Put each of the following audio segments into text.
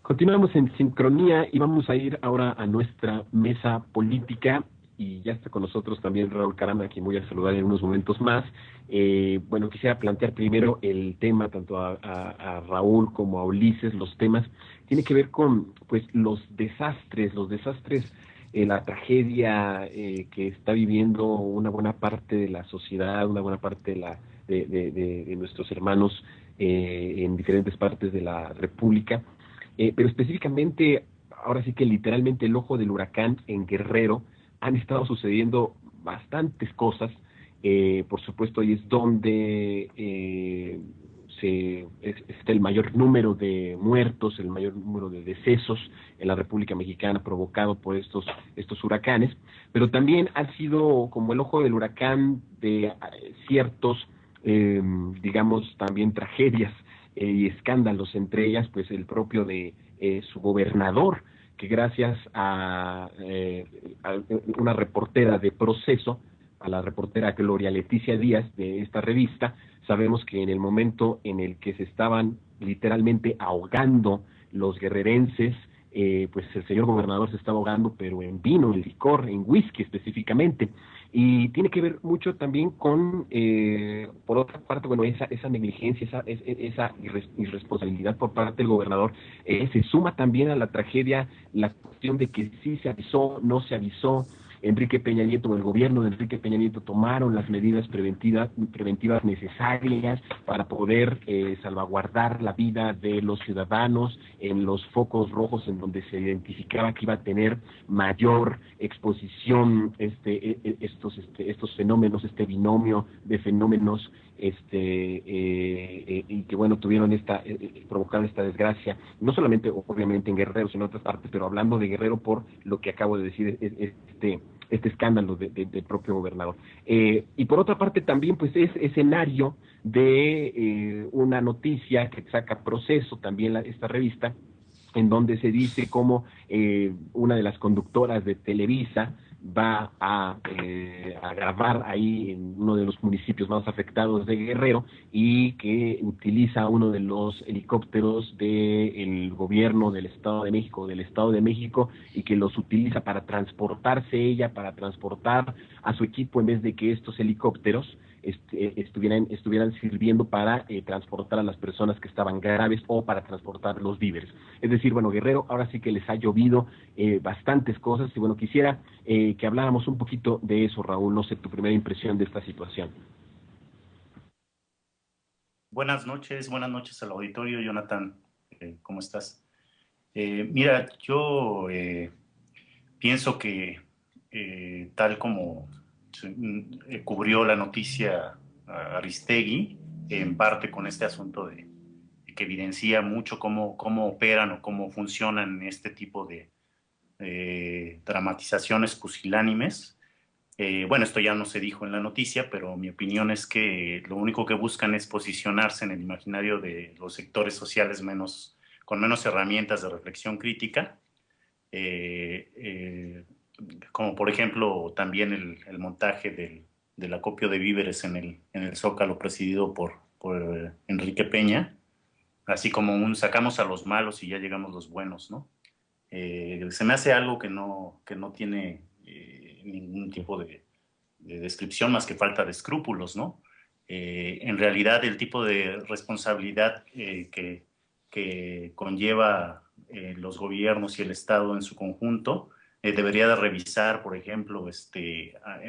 Continuamos en sincronía y vamos a ir ahora a nuestra mesa política y ya está con nosotros también Raúl Caramba, a quien voy a saludar en unos momentos más. Bueno, quisiera plantear primero el tema, tanto a Raúl como a Ulises, los temas, tiene que ver con pues los desastres, la tragedia que está viviendo una buena parte de la sociedad, una buena parte de nuestros hermanos en diferentes partes de la República. Pero específicamente, ahora sí que literalmente el ojo del huracán en Guerrero han estado sucediendo bastantes cosas. Por supuesto, ahí es donde está el mayor número de muertos, el mayor número de decesos en la República Mexicana provocado por estos huracanes, pero también ha sido como el ojo del huracán de ciertos, digamos, también tragedias y escándalos, entre ellas pues el propio de su gobernador, que gracias a una reportera de Proceso, a la reportera Gloria Leticia Díaz de esta revista, sabemos que en el momento en el que se estaban literalmente ahogando los guerrerenses, pues el señor gobernador se estaba ahogando, pero en vino, en licor, en whisky específicamente. Y tiene que ver mucho también con, por otra parte, bueno, esa negligencia, esa irresponsabilidad por parte del gobernador, se suma también a la tragedia la cuestión de que sí se avisó, no se avisó. Enrique Peña Nieto o el gobierno de Enrique Peña Nieto tomaron las medidas preventivas necesarias para poder salvaguardar la vida de los ciudadanos en los focos rojos en donde se identificaba que iba a tener mayor exposición estos fenómenos, este binomio de fenómenos y que bueno tuvieron provocaron esta desgracia, no solamente obviamente en Guerrero, sino en otras partes, pero hablando de Guerrero por lo que acabo de decir, este escándalo del propio gobernador. Y por otra parte también pues es escenario de una noticia que saca Proceso, también esta revista, en donde se dice cómo una de las conductoras de Televisa va a grabar ahí en uno de los municipios más afectados de Guerrero y que utiliza uno de los helicópteros del gobierno del Estado de México, y que los utiliza para transportarse ella, para transportar a su equipo, en vez de que estos helicópteros estuvieran sirviendo para transportar a las personas que estaban graves o para transportar los víveres. Es decir, bueno, Guerrero ahora sí que les ha llovido bastantes cosas y bueno, quisiera que habláramos un poquito de eso, Raúl. No sé, tu primera impresión de esta situación. Buenas noches al auditorio, Jonathan. ¿Cómo estás? Mira, yo pienso que tal como cubrió la noticia Aristegui, en parte con este asunto de que evidencia mucho cómo operan o cómo funcionan este tipo de dramatizaciones pusilánimes. Bueno, esto ya no se dijo en la noticia, pero mi opinión es que lo único que buscan es posicionarse en el imaginario de los sectores sociales con menos herramientas de reflexión crítica, como por ejemplo también el montaje del acopio de víveres en el Zócalo presidido por Enrique Peña, así como sacamos a los malos y ya llegamos los buenos, ¿no? Se me hace algo que no tiene ningún tipo de descripción más que falta de escrúpulos, ¿no? En realidad el tipo de responsabilidad que conlleva los gobiernos y el Estado en su conjunto debería de revisar, por ejemplo,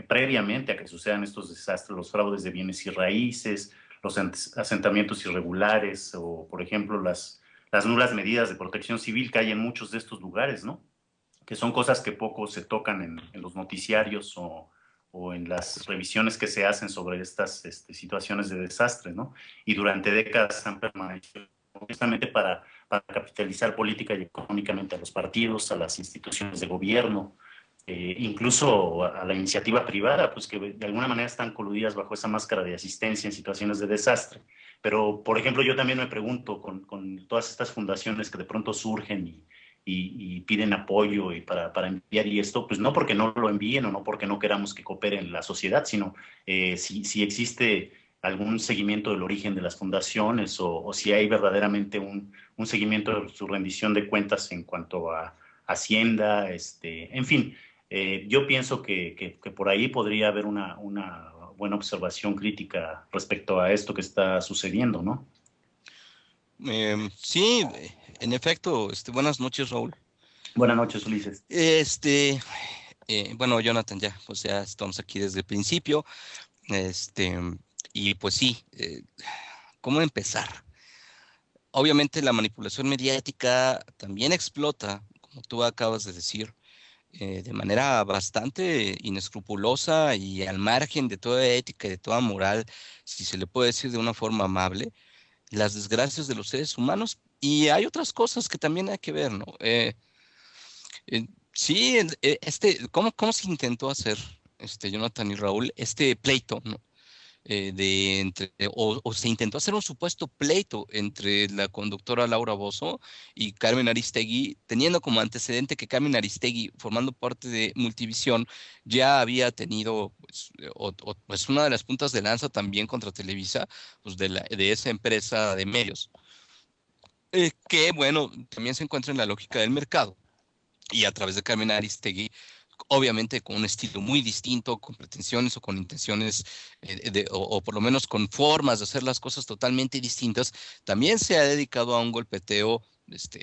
previamente a que sucedan estos desastres, los fraudes de bienes y raíces, los asentamientos irregulares o, por ejemplo, las nulas medidas de protección civil que hay en muchos de estos lugares, ¿no? Que son cosas que poco se tocan en los noticiarios o en las revisiones que se hacen sobre estas situaciones de desastre, ¿no? Y durante décadas han permanecido justamente para capitalizar política y económicamente a los partidos, a las instituciones de gobierno, incluso a la iniciativa privada, pues que de alguna manera están coludidas bajo esa máscara de asistencia en situaciones de desastre. Pero, por ejemplo, yo también me pregunto con todas estas fundaciones que de pronto surgen y piden apoyo y para enviar y esto, pues no porque no lo envíen o no porque no queramos que coopere en la sociedad, sino si existe algún seguimiento del origen de las fundaciones o si hay verdaderamente un seguimiento de su rendición de cuentas en cuanto a Hacienda, en fin, yo pienso que por ahí podría haber una buena observación crítica respecto a esto que está sucediendo, ¿no? Sí, en efecto, buenas noches, Raúl. Buenas noches, Ulises. Bueno, Jonathan, ya, pues ya estamos aquí desde el principio. Y pues sí, ¿cómo empezar? Obviamente la manipulación mediática también explota, como tú acabas de decir, de manera bastante inescrupulosa y al margen de toda ética y de toda moral, si se le puede decir de una forma amable, las desgracias de los seres humanos. Y hay otras cosas que también hay que ver, ¿no? Sí, ¿cómo se intentó hacer, Jonathan y Raúl, este pleito, ¿no? O se intentó hacer un supuesto pleito entre la conductora Laura Bozzo y Carmen Aristegui, teniendo como antecedente que Carmen Aristegui, formando parte de Multivisión, ya había tenido pues una de las puntas de lanza también contra Televisa, pues de esa empresa de medios, que bueno, también se encuentra en la lógica del mercado. Y a través de Carmen Aristegui, obviamente con un estilo muy distinto, con pretensiones o con intenciones, o por lo menos con formas de hacer las cosas totalmente distintas, también se ha dedicado a un golpeteo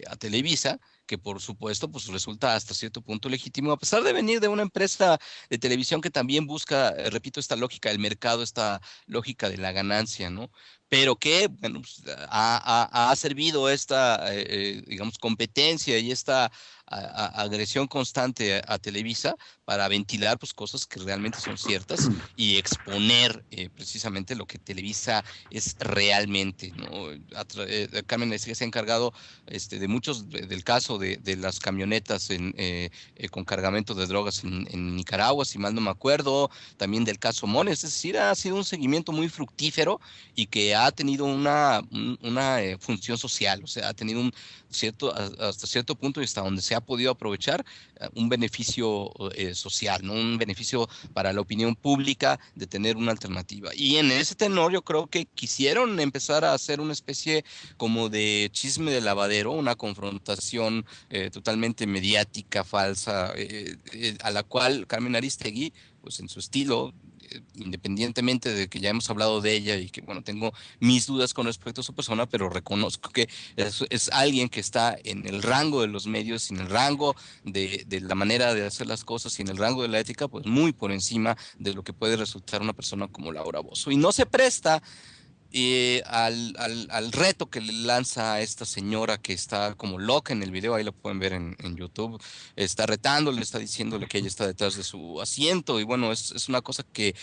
a Televisa, que por supuesto pues resulta hasta cierto punto legítimo, a pesar de venir de una empresa de televisión que también busca, repito, esta lógica del mercado, esta lógica de la ganancia, ¿no? Pero que, bueno, pues, ha servido esta, digamos, competencia y esta agresión constante a Televisa para ventilar pues cosas que realmente son ciertas y exponer precisamente lo que Televisa es realmente, ¿no? Carmen Aristegui se ha encargado de muchos, del caso de las camionetas con cargamento de drogas en Nicaragua, si mal no me acuerdo, también del caso Mones, es decir, ha sido un seguimiento muy fructífero y que ha tenido una función social, o sea, ha tenido hasta cierto punto y hasta donde se ha podido aprovechar un beneficio social, ¿no? Un beneficio para la opinión pública de tener una alternativa. Y en ese tenor yo creo que quisieron empezar a hacer una especie como de chisme de lavadero, una confrontación totalmente mediática, falsa, a la cual Carmen Aristegui, pues en su estilo, independientemente de que ya hemos hablado de ella y que, bueno, tengo mis dudas con respecto a su persona, pero reconozco que es alguien que está en el rango de los medios, en el rango de la manera de hacer las cosas y en el rango de la ética, pues muy por encima de lo que puede resultar una persona como Laura Bozzo. Y no se presta al reto que le lanza a esta señora que está como loca en el video, ahí lo pueden ver en YouTube, está retándole, está diciéndole que ella está detrás de su asiento y bueno, es una cosa que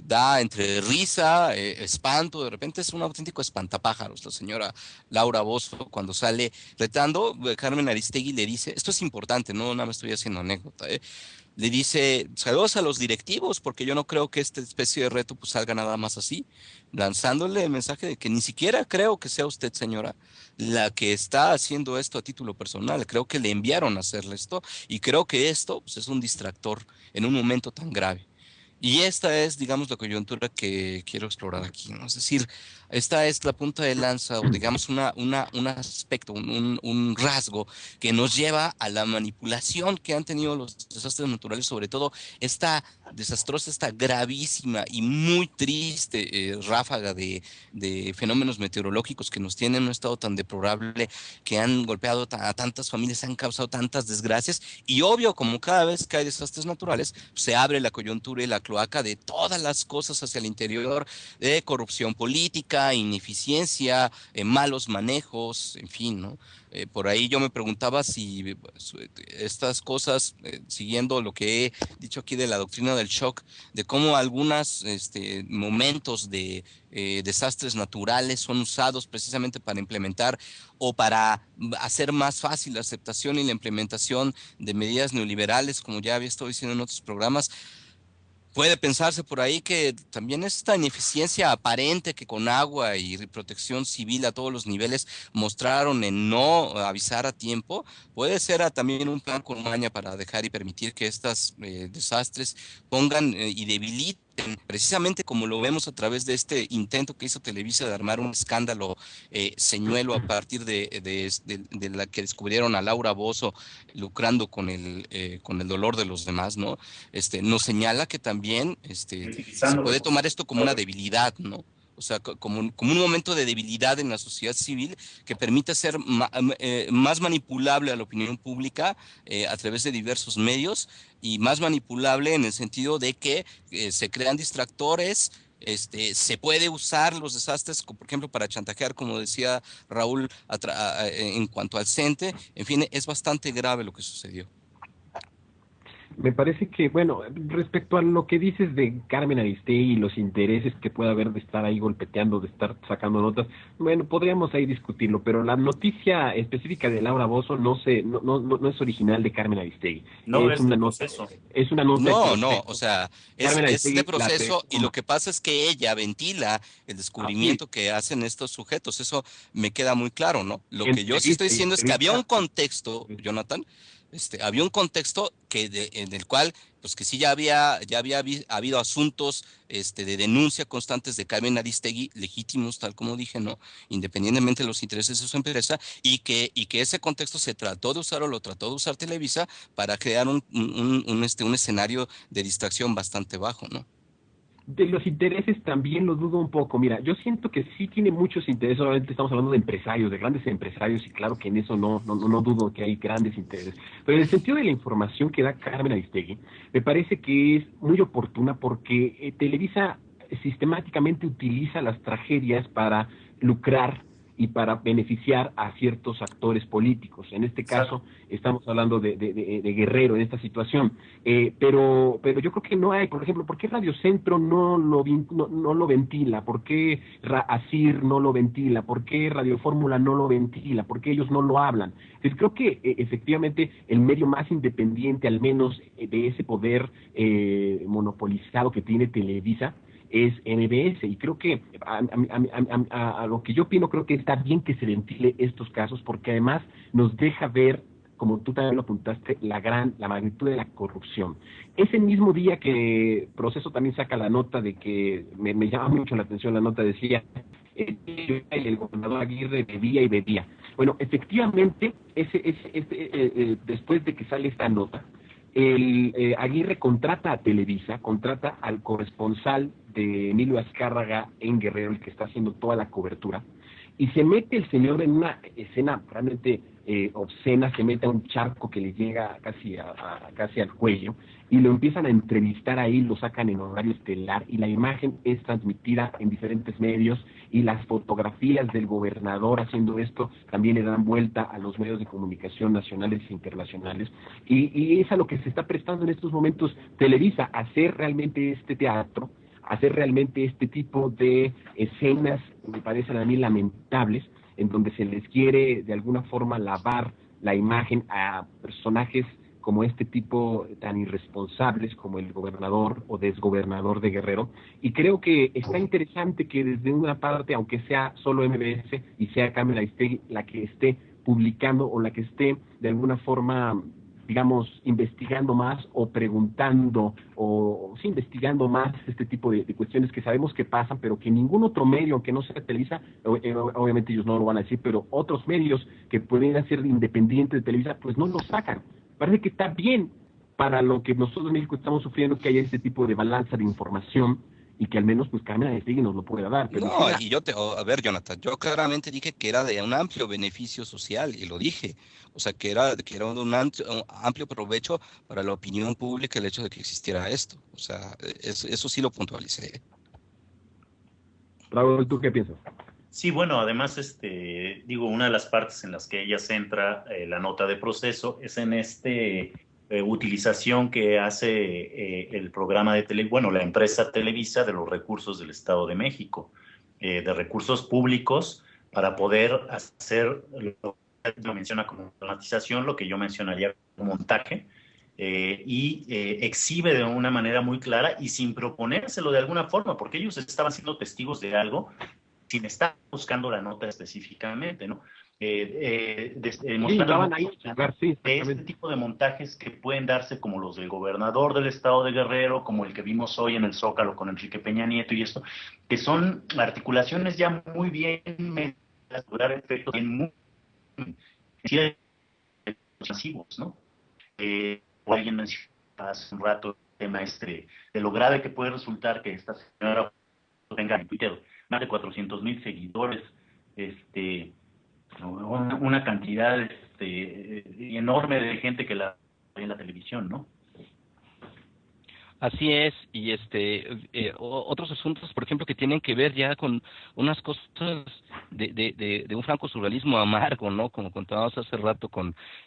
da entre risa, espanto, de repente es un auténtico espantapájaros la señora Laura Bozzo cuando sale retando. Carmen Aristegui le dice, esto es importante, no nada más estoy haciendo anécdota, le dice, saludos a los directivos, porque yo no creo que esta especie de reto pues salga nada más así, lanzándole el mensaje de que ni siquiera creo que sea usted, señora, la que está haciendo esto a título personal. Creo que le enviaron a hacerle esto y creo que esto pues, es un distractor en un momento tan grave. Y esta es, digamos, la coyuntura que quiero explorar aquí, ¿no? Es decir, esta es la punta de lanza o, digamos, un aspecto, un rasgo que nos lleva a la manipulación que han tenido los desastres naturales, sobre todo esta desastrosa, esta gravísima y muy triste ráfaga de fenómenos meteorológicos que nos tienen en un estado tan deplorable, que han golpeado a tantas familias, han causado tantas desgracias. Y obvio, como cada vez que hay desastres naturales, se abre la coyuntura y la cloaca de todas las cosas hacia el interior, de corrupción política, ineficiencia, malos manejos, en fin, ¿no? Por ahí yo me preguntaba si pues, estas cosas, siguiendo lo que he dicho aquí de la doctrina del shock, de cómo algunos momentos de desastres naturales son usados precisamente para implementar o para hacer más fácil la aceptación y la implementación de medidas neoliberales, como ya había estado diciendo en otros programas. Puede pensarse por ahí que también esta ineficiencia aparente que con agua y protección civil a todos los niveles mostraron en no avisar a tiempo, puede ser también un plan con maña para dejar y permitir que estos desastres pongan y debiliten precisamente como lo vemos a través de este intento que hizo Televisa de armar un escándalo señuelo a partir de la que descubrieron a Laura Bozzo lucrando con el dolor de los demás, ¿no? Nos señala que también se puede tomar esto como una debilidad, ¿no? O sea, como un momento de debilidad en la sociedad civil que permite ser más manipulable a la opinión pública a través de diversos medios y más manipulable en el sentido de que se crean distractores, se puede usar los desastres, por ejemplo, para chantajear, como decía Raúl, en cuanto al CENTE. En fin, es bastante grave lo que sucedió. Me parece que, bueno, respecto a lo que dices de Carmen Aristegui y los intereses que pueda haber de estar ahí golpeteando, de estar sacando notas, bueno, podríamos ahí discutirlo, pero la noticia específica de Laura Bozzo no es original de Carmen Aristegui. No, es una nota, es una nota. No, o sea, es de proceso, y lo que pasa es que ella ventila el descubrimiento que hacen estos sujetos. Eso me queda muy claro, ¿no? Lo que yo sí estoy diciendo es que había un contexto, Jonathan. Había un contexto en el cual, pues que sí ya había habido asuntos de denuncia constantes de Carmen Aristegui, legítimos, tal como dije, ¿no? Independientemente de los intereses de su empresa, y que ese contexto se trató de usar o lo trató de usar Televisa para crear un escenario de distracción bastante bajo, ¿no? De los intereses también lo dudo un poco. Mira, yo siento que sí tiene muchos intereses. Obviamente estamos hablando de empresarios, de grandes empresarios, y claro que en eso no dudo que hay grandes intereses. Pero en el sentido de la información que da Carmen Aristegui, me parece que es muy oportuna porque Televisa sistemáticamente utiliza las tragedias para lucrar y para beneficiar a ciertos actores políticos. En este caso, estamos hablando de Guerrero en esta situación. Pero yo creo que no hay, por ejemplo, ¿por qué Radio Centro no lo ventila? ¿Por qué ASIR no lo ventila? ¿Por qué Radio Fórmula no lo ventila? ¿Por qué ellos no lo hablan? Entonces creo que efectivamente el medio más independiente, al menos de ese poder monopolizado que tiene Televisa, es MBS, y creo que a lo que yo opino, creo que está bien que se ventile estos casos, porque además nos deja ver, como tú también lo apuntaste, la magnitud de la corrupción. Ese mismo día que Proceso también saca la nota de que me llama mucho la atención, la nota decía el gobernador Aguirre bebía y bebía. Bueno, efectivamente, después de que sale esta nota, Aguirre contrata a Televisa, contrata al corresponsal de Emilio Azcárraga en Guerrero, el que está haciendo toda la cobertura, y se mete el señor en una escena realmente obscena, se mete a un charco que le llega casi al cuello, y lo empiezan a entrevistar ahí, lo sacan en horario estelar, y la imagen es transmitida en diferentes medios, y las fotografías del gobernador haciendo esto también le dan vuelta a los medios de comunicación nacionales e internacionales, y es a lo que se está prestando en estos momentos Televisa, hacer realmente este teatro, hacer realmente este tipo de escenas, me parecen a mí lamentables, en donde se les quiere de alguna forma lavar la imagen a personajes como este tipo tan irresponsables como el gobernador o desgobernador de Guerrero, y creo que está interesante que desde una parte, aunque sea solo MBS y sea Carmen Aristegui la que esté publicando o la que esté de alguna forma, digamos, investigando más o preguntando o sí, investigando más este tipo de cuestiones que sabemos que pasan, pero que ningún otro medio, aunque no sea Televisa, obviamente ellos no lo van a decir, pero otros medios que pudieran ser independientes de Televisa, pues no lo sacan. Parece que está bien para lo que nosotros en México estamos sufriendo, que haya este tipo de balanza de información, y que al menos pues Carmen Aristegui nos lo pueda dar. Pero no, y a ver, Jonathan, yo claramente dije que era de un amplio beneficio social, y lo dije, o sea, que era un amplio provecho para la opinión pública el hecho de que existiera esto, o sea, eso sí lo puntualicé. Raúl, ¿tú qué piensas? Sí, bueno, además, digo, una de las partes en las que ella centra la nota de Proceso es en utilización que hace el programa la empresa Televisa de los recursos del Estado de México, de recursos públicos para poder hacer lo que ella menciona como dramatización, lo que yo mencionaría como montaje, y exhibe de una manera muy clara y sin proponérselo de alguna forma, porque ellos estaban siendo testigos de algo sin estar buscando la nota específicamente, ¿no? mostrando ahí de este tipo de montajes que pueden darse como los del gobernador del estado de Guerrero, como el que vimos hoy en el Zócalo con Enrique Peña Nieto y esto, que son articulaciones ya muy bien medidas, lograr efectos bien muy masivos, ¿no? Alguien mencionó hace un rato el tema de lo grave que puede resultar que esta señora tenga en Twitter más de 400,000 seguidores, una cantidad enorme de gente que la ve en la televisión, ¿no? Así es, y otros asuntos, por ejemplo, que tienen que ver ya con unas cosas de un franco surrealismo amargo, ¿no? Como contábamos hace rato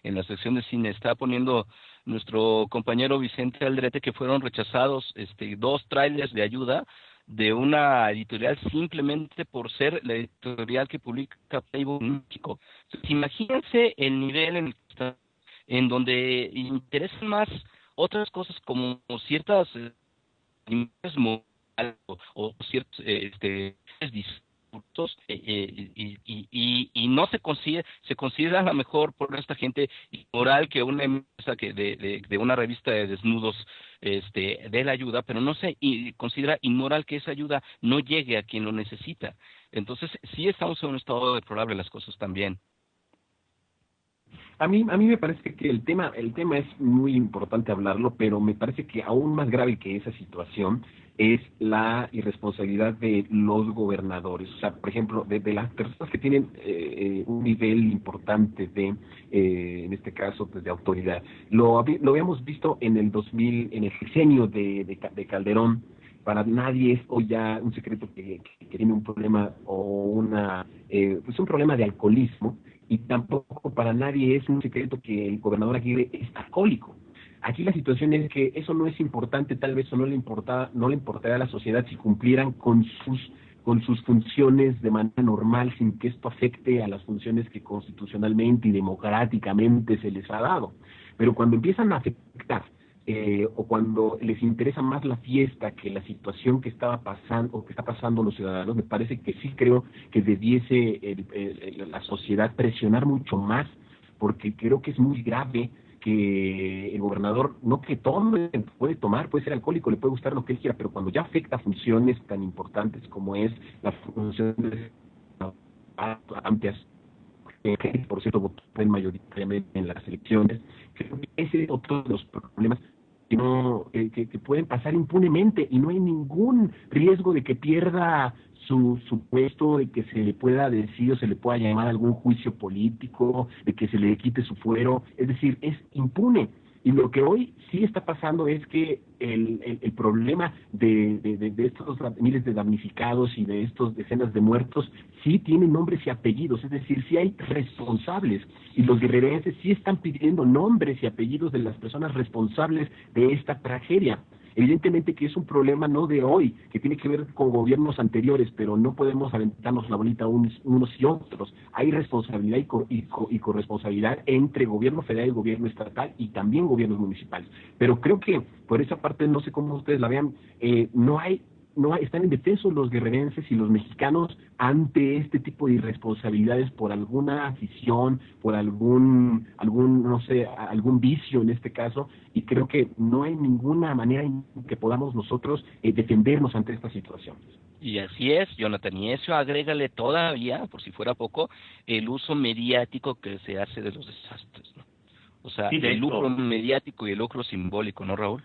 en la sección de cine, está poniendo nuestro compañero Vicente Aldrete que fueron rechazados 2 trailers de ayuda de una editorial simplemente por ser la editorial que publica Playboy en México. Entonces, imagínense el nivel en donde interesan más otras cosas como ciertas o ciertos discursos y no se considera a lo mejor por esta gente inmoral que una empresa que de una revista de desnudos dé la ayuda, pero no se considera inmoral que esa ayuda no llegue a quien lo necesita. Entonces sí estamos en un estado deplorable las cosas también. A mí me parece que el tema es muy importante hablarlo, pero me parece que aún más grave que esa situación es la irresponsabilidad de los gobernadores. O sea, por ejemplo, de las personas que tienen un nivel importante en este caso, pues de autoridad. Lo habíamos visto en el 2000, en el sexenio de Calderón. Para nadie es hoy ya un secreto que tiene un problema o pues un problema de alcoholismo, y tampoco para nadie es un secreto que el gobernador Aguirre es alcohólico. Aquí la situación es que eso no es importante, tal vez, o no le importaría a la sociedad si cumplieran con sus funciones de manera normal, sin que esto afecte a las funciones que constitucionalmente y democráticamente se les ha dado. Pero cuando empiezan a afectar, o cuando les interesa más la fiesta que la situación que estaba pasando o que está pasando los ciudadanos, me parece que sí creo que debiese la sociedad presionar mucho más, porque creo que es muy grave que el gobernador, no que todo puede tomar, puede ser alcohólico, le puede gustar lo que él quiera, pero cuando ya afecta funciones tan importantes como es las funciones amplias, que por cierto votaron mayoritariamente en las elecciones, creo que ese es otro de los problemas que pueden pasar impunemente y no hay ningún riesgo de que pierda su puesto, de que se le pueda decir o se le pueda llamar a algún juicio político, de que se le quite su fuero, es decir, es impune. Y lo que hoy sí está pasando es que el problema de estos miles de damnificados y de estos decenas de muertos sí tienen nombres y apellidos, es decir, sí hay responsables, y los guerrerenses sí están pidiendo nombres y apellidos de las personas responsables de esta tragedia. Evidentemente que es un problema no de hoy, que tiene que ver con gobiernos anteriores, pero no podemos aventarnos la bolita unos y otros. Hay responsabilidad y corresponsabilidad entre gobierno federal y gobierno estatal y también gobiernos municipales. Pero creo que por esa parte, no sé cómo ustedes la vean, están indefensos los guerrerenses y los mexicanos ante este tipo de irresponsabilidades por alguna afición, por algún vicio en este caso, y creo que no hay ninguna manera en que podamos nosotros defendernos ante estas situaciones. Y así es, Jonathan, y eso agrégale todavía, por si fuera poco, el uso mediático que se hace de los desastres, ¿no? O sea, Sí, el lucro mediático y el lucro simbólico, ¿no, Raúl?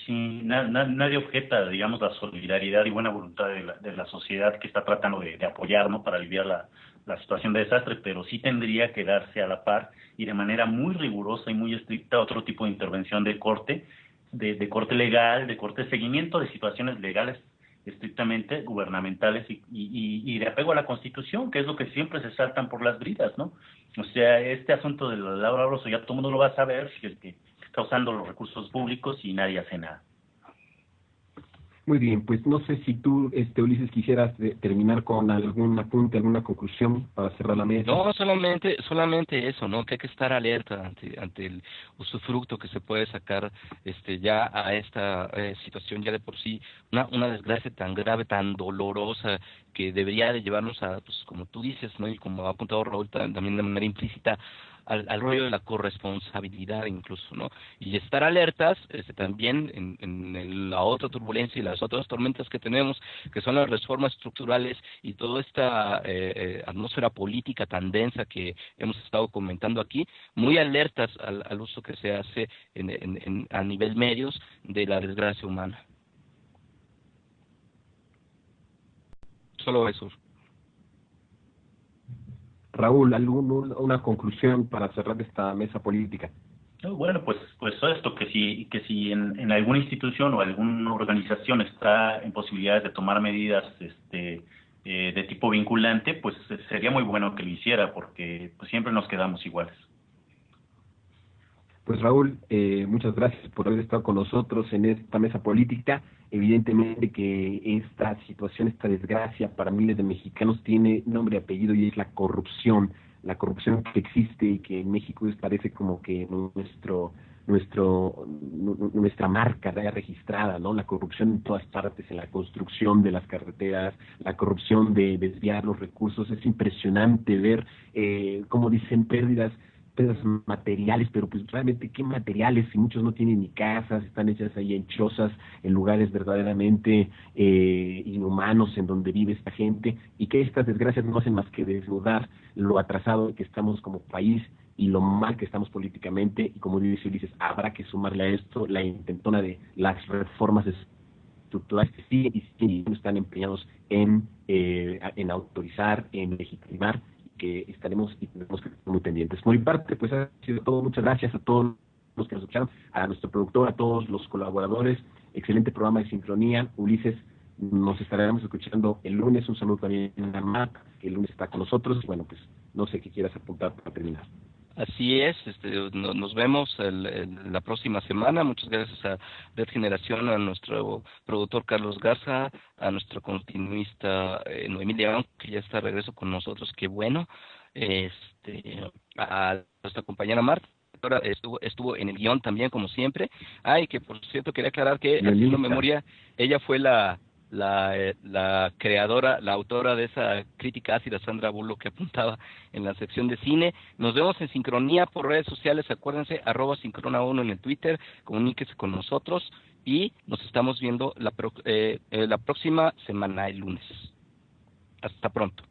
Sí, nadie objeta, digamos, la solidaridad y buena voluntad de la sociedad que está tratando de apoyar, ¿no?, para aliviar la situación de desastre, pero sí tendría que darse a la par y de manera muy rigurosa y muy estricta otro tipo de intervención de corte legal, de corte de seguimiento de situaciones legales estrictamente gubernamentales y de apego a la Constitución, que es lo que siempre se saltan por las bridas, ¿no? O sea, este asunto de la Laura Broso ya todo el mundo lo va a saber, que está usando los recursos públicos y nadie hace nada. Muy bien, pues no sé si tú, Ulises, quisieras terminar con algún apunte, alguna conclusión para cerrar la mesa. No, solamente eso, ¿no? Que hay que estar alerta ante el usufructo que se puede sacar ya a esta situación ya de por sí, una desgracia tan grave, tan dolorosa, que debería de llevarnos a, pues como tú dices, ¿no? Y como ha apuntado Raúl también de manera implícita, al rollo de la corresponsabilidad incluso, ¿no? Y estar alertas también en la otra turbulencia y las otras tormentas que tenemos, que son las reformas estructurales y toda esta atmósfera política tan densa que hemos estado comentando aquí, muy alertas al uso que se hace a nivel medios de la desgracia humana. Solo eso. Raúl, ¿una conclusión para cerrar esta mesa política? No, bueno, pues esto, que si en alguna institución o alguna organización está en posibilidades de tomar medidas de tipo vinculante, pues sería muy bueno que lo hiciera, porque pues siempre nos quedamos iguales. Pues Raúl, muchas gracias por haber estado con nosotros en esta mesa política. Evidentemente que esta situación, esta desgracia para miles de mexicanos tiene nombre y apellido, y es la corrupción que existe y que en México parece como que nuestra marca ya registrada, ¿no? La corrupción en todas partes, en la construcción de las carreteras, la corrupción de desviar los recursos. Es impresionante ver, como dicen, pérdidas materiales, pero pues realmente qué materiales, si muchos no tienen ni casas, están hechas ahí en chozas, en lugares verdaderamente inhumanos en donde vive esta gente, y que estas desgracias no hacen más que desnudar lo atrasado que estamos como país y lo mal que estamos políticamente. Y como dice Ulises, habrá que sumarle a esto la intentona de las reformas estructurales que siguen y están empeñados en autorizar, en legitimar, que estaremos y tenemos que estar muy pendientes. Por mi parte, pues ha sido todo. Muchas gracias a todos los que nos escucharon, a nuestro productor, a todos los colaboradores. Excelente programa de Sincronía. Ulises, nos estaremos escuchando el lunes. Un saludo también a Marc, que el lunes está con nosotros. Bueno, pues no sé qué quieras apuntar para terminar. Así es, nos vemos la próxima semana. Muchas gracias a Red Generación, a nuestro productor Carlos Garza, a nuestro continuista Noemí León, que ya está de regreso con nosotros, qué bueno, a nuestra compañera Marta, ahora estuvo en el guión también, como siempre. Y que por cierto quería aclarar que, haciendo memoria, ella fue la creadora, la autora de esa crítica ácida, Sandra Bullock, que apuntaba en la sección de cine. Nos vemos en Sincronía por redes sociales, acuérdense, @Sincrona1 en el Twitter, comuníquese con nosotros y nos estamos viendo la próxima semana, el lunes. Hasta pronto.